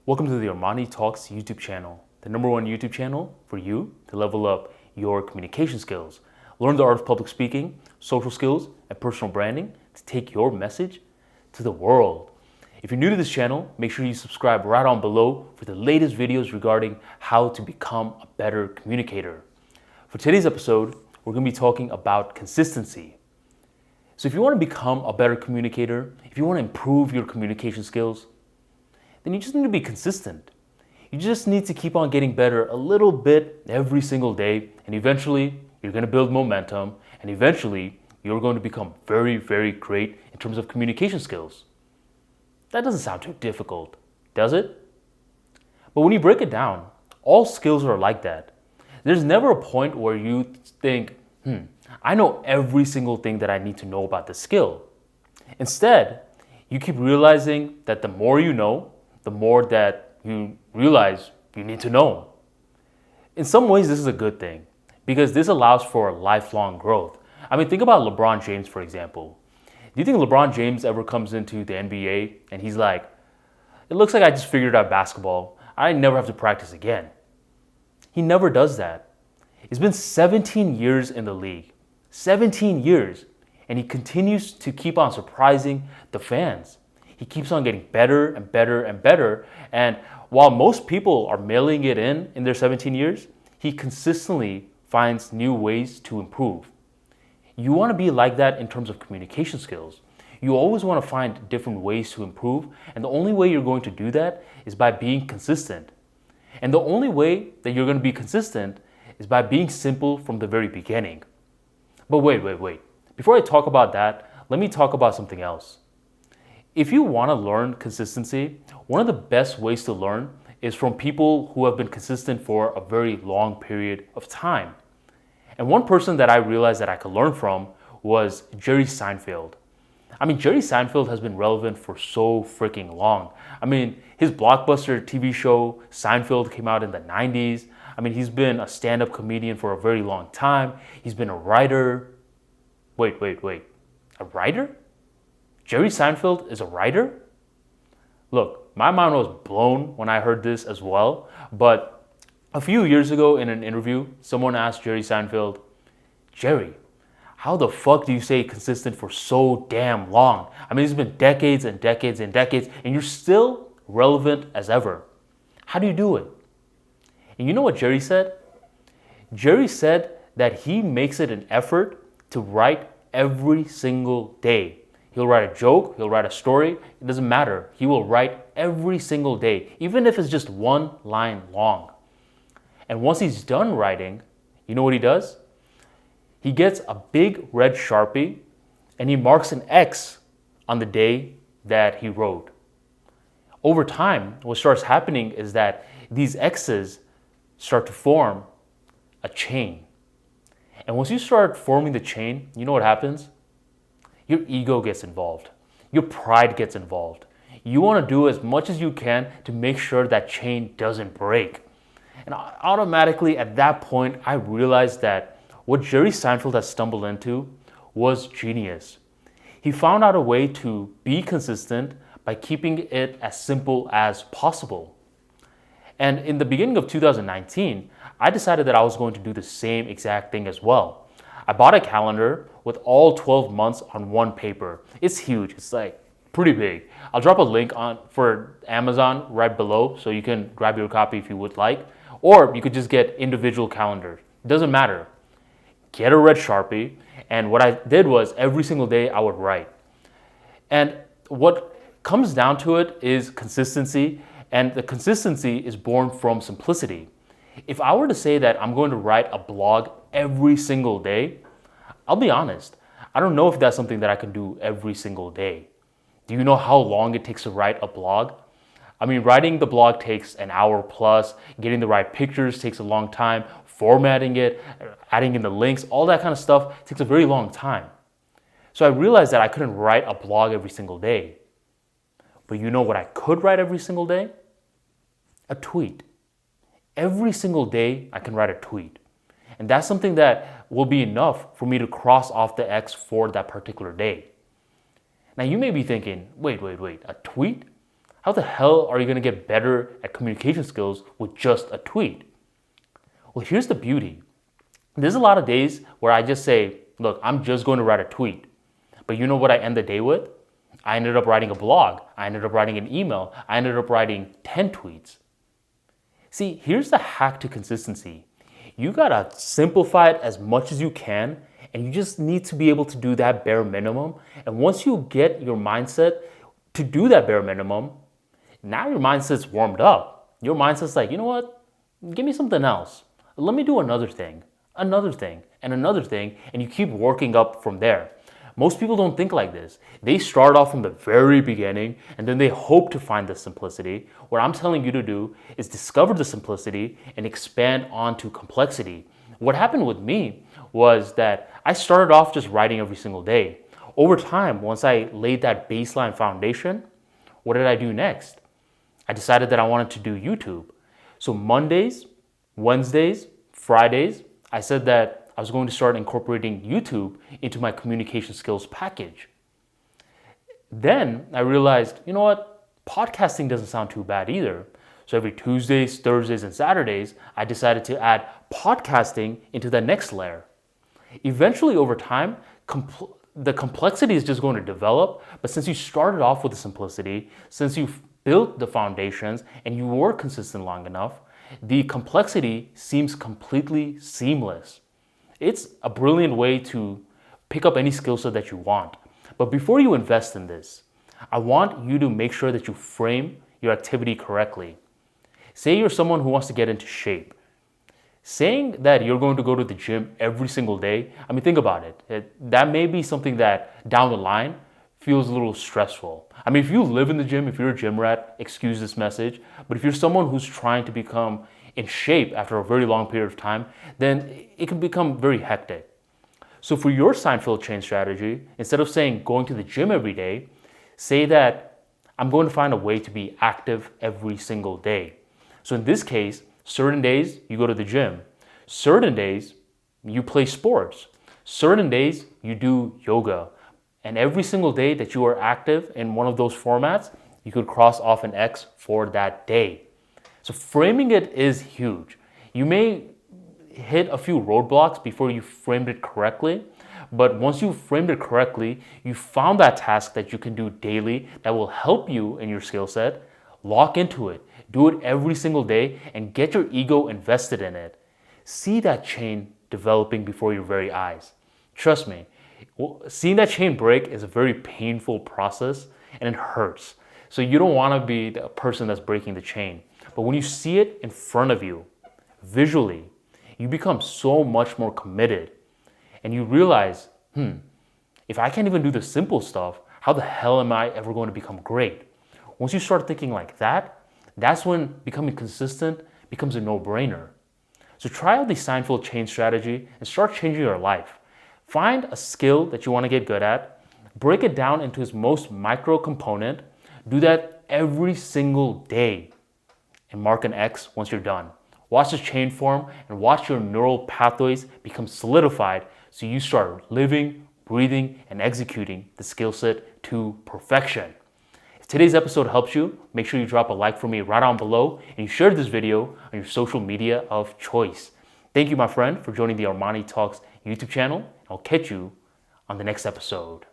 Welcome to the ArmaniTalks YouTube channel, the #1 YouTube channel for you to level up your communication skills, learn the art of public speaking, social skills, and personal branding to take your message to the world. If you're new to this channel, make sure you subscribe right on below for the latest videos regarding how to become a better communicator. For today's episode, we're going to be talking about consistency. So if you want to become a better communicator, if you want to improve your communication skills, then you just need to be consistent. You just need to keep on getting better a little bit every single day, and eventually you're going to build momentum, and eventually you're going to become very, very great in terms of communication skills. That doesn't sound too difficult, does it? But when you break it down, all skills are like that. There's never a point where you think, I know every single thing that I need to know about the skill. Instead, you keep realizing that the more you know, the more that you realize you need to know. In some ways, this is a good thing because this allows for lifelong growth. I mean, think about LeBron James, for example. Do you think LeBron James ever comes into the NBA and he's like, it looks like I just figured out basketball. I never have to practice again. He never does that. It's been 17 years in the league. 17 years. And he continues to keep on surprising the fans. He keeps on getting better and better and better. And while most people are mailing it in their 17 years, he consistently finds new ways to improve. You want to be like that in terms of communication skills. You always want to find different ways to improve. And the only way you're going to do that is by being consistent. And the only way that you're going to be consistent is by being simple from the very beginning. But wait. Before I talk about that, let me talk about something else. If you want to learn consistency, one of the best ways to learn is from people who have been consistent for a very long period of time. And one person that I realized that I could learn from was Jerry Seinfeld. I mean, Jerry Seinfeld has been relevant for so freaking long. I mean, his blockbuster TV show, Seinfeld, came out in the 90s. I mean, he's been a stand-up comedian for a very long time. He's been a writer. Wait. A writer? Jerry Seinfeld is a writer? Look, my mind was blown when I heard this as well. But a few years ago in an interview, someone asked Jerry Seinfeld, Jerry, how the fuck do you stay consistent for so damn long? I mean, it's been decades and decades and decades, and you're still relevant as ever. How do you do it? And you know what Jerry said? Jerry said that he makes it an effort to write every single day. He'll write a joke, he'll write a story, it doesn't matter. He will write every single day, even if it's just one line long. And once he's done writing, you know what he does? He gets a big red Sharpie and he marks an X on the day that he wrote. Over time, what starts happening is that these X's start to form a chain. And once you start forming the chain, you know what happens? Your ego gets involved. Your pride gets involved. You want to do as much as you can to make sure that chain doesn't break. And automatically at that point, I realized that what Jerry Seinfeld has stumbled into was genius. He found out a way to be consistent by keeping it as simple as possible. And in the beginning of 2019, I decided that I was going to do the same exact thing as well. I bought a calendar with all 12 months on one paper. It's huge. It's like pretty big. I'll drop a link for Amazon right below so you can grab your copy if you would like. Or you could just get individual calendars. It doesn't matter. Get a red Sharpie. And what I did was every single day I would write. And what comes down to it is consistency. And the consistency is born from simplicity. If I were to say that I'm going to write a blog every single day, I'll be honest, I don't know if that's something that I can do every single day. Do you know how long it takes to write a blog? I mean, writing the blog takes an hour plus, getting the right pictures takes a long time, formatting it, adding in the links, all that kind of stuff takes a very long time. So I realized that I couldn't write a blog every single day. But you know what I could write every single day? A tweet. Every single day I can write a tweet. And that's something that will be enough for me to cross off the X for that particular day. Now you may be thinking, wait, a tweet? How the hell are you going to get better at communication skills with just a tweet? Well, here's the beauty. There's a lot of days where I just say, look, I'm just going to write a tweet. But you know what I end the day with? I ended up writing a blog. I ended up writing an email. I ended up writing 10 tweets. See, here's the hack to consistency. You gotta simplify it as much as you can, and you just need to be able to do that bare minimum. And once you get your mindset to do that bare minimum, now your mindset's warmed up. Your mindset's like, you know what? Give me something else. Let me do another thing, and another thing, and you keep working up from there. Most people don't think like this. They start off from the very beginning and then they hope to find the simplicity. What I'm telling you to do is discover the simplicity and expand onto complexity. What happened with me was that I started off just writing every single day. Over time, once I laid that baseline foundation, what did I do next? I decided that I wanted to do YouTube. So Mondays, Wednesdays, Fridays, I said that I was going to start incorporating YouTube into my communication skills package. Then I realized, you know what? Podcasting doesn't sound too bad either. So every Tuesdays, Thursdays, and Saturdays, I decided to add podcasting into the next layer. Eventually, over time, the complexity is just going to develop. But since you started off with the simplicity, since you've built the foundations and you were consistent long enough, the complexity seems completely seamless. It's a brilliant way to pick up any skill set that you want. But before you invest in this, I want you to make sure that you frame your activity correctly. Say you're someone who wants to get into shape. Saying that you're going to go to the gym every single day, I mean, think about it. That may be something that down the line feels a little stressful. I mean, if you live in the gym, if you're a gym rat, excuse this message. But if you're someone who's trying to become in shape after a very long period of time, then it can become very hectic. So for your Seinfeld chain strategy, instead of saying going to the gym every day, say that I'm going to find a way to be active every single day. So in this case, certain days you go to the gym, certain days you play sports, certain days you do yoga, and every single day that you are active in one of those formats, you could cross off an X for that day. So framing it is huge. You may hit a few roadblocks before you framed it correctly, but once you framed it correctly, you found that task that you can do daily that will help you in your skill set. Lock into it. Do it every single day and get your ego invested in it. See that chain developing before your very eyes. Trust me, seeing that chain break is a very painful process and it hurts. So you don't want to be the person that's breaking the chain. But when you see it in front of you, visually, you become so much more committed. And you realize, if I can't even do the simple stuff, how the hell am I ever going to become great? Once you start thinking like that, that's when becoming consistent becomes a no-brainer. So try out the Seinfeld chain strategy and start changing your life. Find a skill that you want to get good at, break it down into its most micro component, do that every single day, and mark an X once you're done. Watch the chain form and watch your neural pathways become solidified so you start living, breathing, and executing the skill set to perfection. If today's episode helps you, make sure you drop a like for me right down below and you share this video on your social media of choice. Thank you, my friend, for joining the Armani Talks YouTube channel. I'll catch you on the next episode.